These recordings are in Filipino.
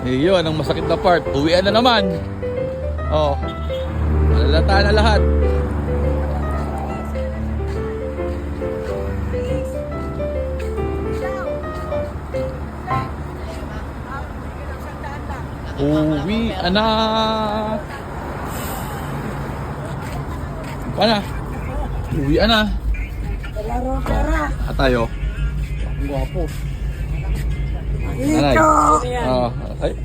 Iyon ang masakit na part. Uwian na naman. Oh. Malalata na lahat. Uwian na. Paano? Uwian na. At tayo. Ang gwapo. Nanay. Oh, ay.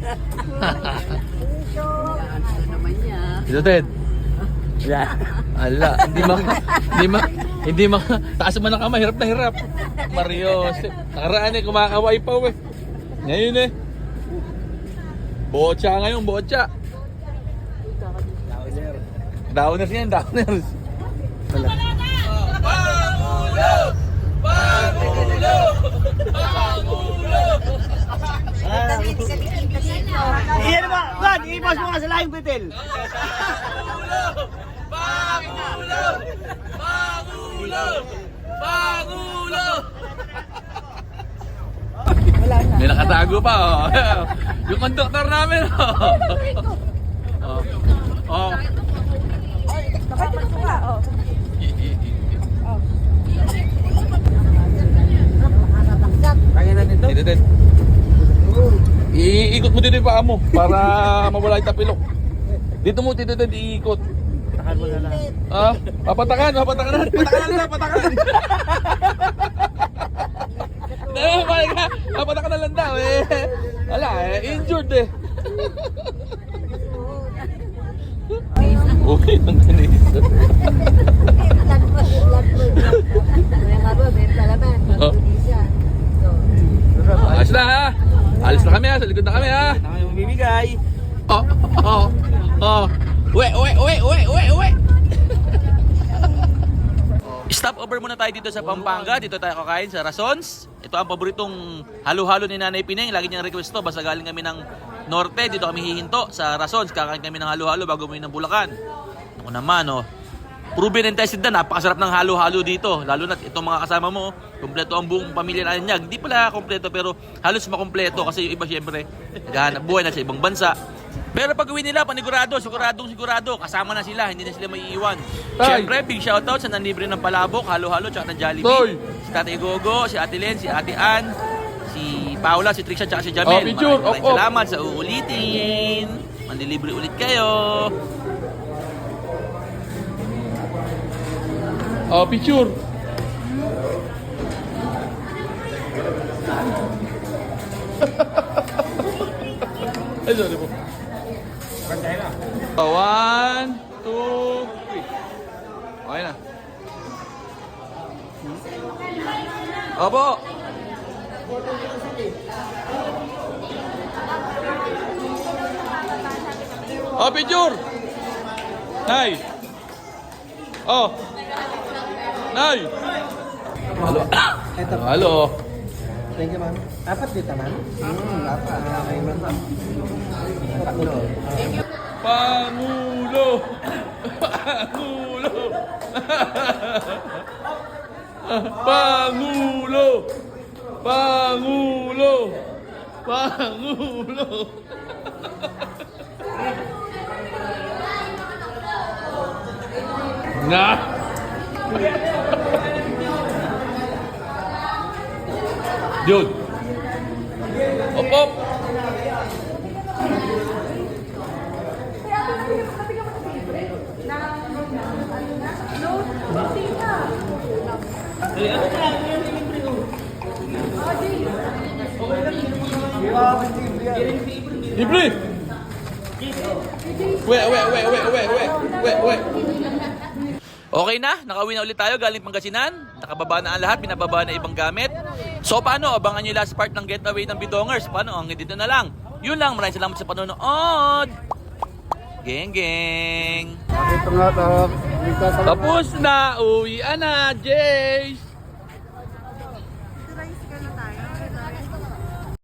Ito, Ted. Ala, hindi ma, taas mo na kamay, hirap na hirap. Mario, nakaraan kumakaway pa eh. Ngayon botcha ngayon, botcha. Downers yan, downers. Wala. Pangulo! Pangulo! Pangulo! Iyan ba? God, i-post mo nga sa laing pitil. Pangulo! Pangulo! Pangulo! May nakatago pa oh. Yung conductor namin oh. Oh. Kaya na nito. Dito. Iikot mo dito yung paa mo para mawala yung tapilok. Dito mo, dito, iikot. Takan mo na lang. Ah, papatakan na. Papatakan. Papatakan na lang daw eh. Wala injured eh. Okay, ang ganito. Alis na ha. Alis na kami ha. Sa likod na kami ha. Ito kayo mamimigay. Uwe. Stop over muna tayo dito sa Pampanga. Dito tayo kakain sa Rasons. Ito ang paboritong halo-halo ni Nanay Pineng. Lagi niyang request to. Basta galing kami ng Norte. Dito kami hihinto sa Rasons. Kakain kami ng halo-halo bago umuwi ng Bulacan. Ako naman proven and tested na. Napakasarap ng halo-halo dito. Lalo na itong mga kasama mo. Kompleto ang buong pamilya na niya. Hindi pala kompleto pero halos makompleto. Kasi yung iba syempre naghahanap buhay na sa ibang bansa. Pero pag uwi nila, siguradong kasama na sila, hindi na sila maiiwan. Siyempre, big shoutout sa nanlibre ng palabok, halo-halo, tsaka ng Jollibee. Si Tatay Gogo, si Ate Len, si Ate Ann, si Paula, si Trisha, tsaka si Jamel. Maraming salamat sa uulitin. Manlilibre ulit kayo. Picture. Ay, sorry po. 1, 2, 3. Okay na. Opo. Picture. Nay. Nay. Halo. Thank you, ma'am. Apat dito, ma'am? Apat. Okay, ma'am. Pangulo! Pangulo! Na! Dude! Op! Libre! Wait. Okay na, nakauwi na ulit tayo galing Pangasinan. Nakababa na ang lahat, pinababa na ibang gamit. So paano, abangan nyo last part ng getaway ng Bidongers. Paano, hanggang dito na lang. Yun lang, maraming salamat sa panonood. Geng. Ito nga, Tapos na, uwian na, Jace.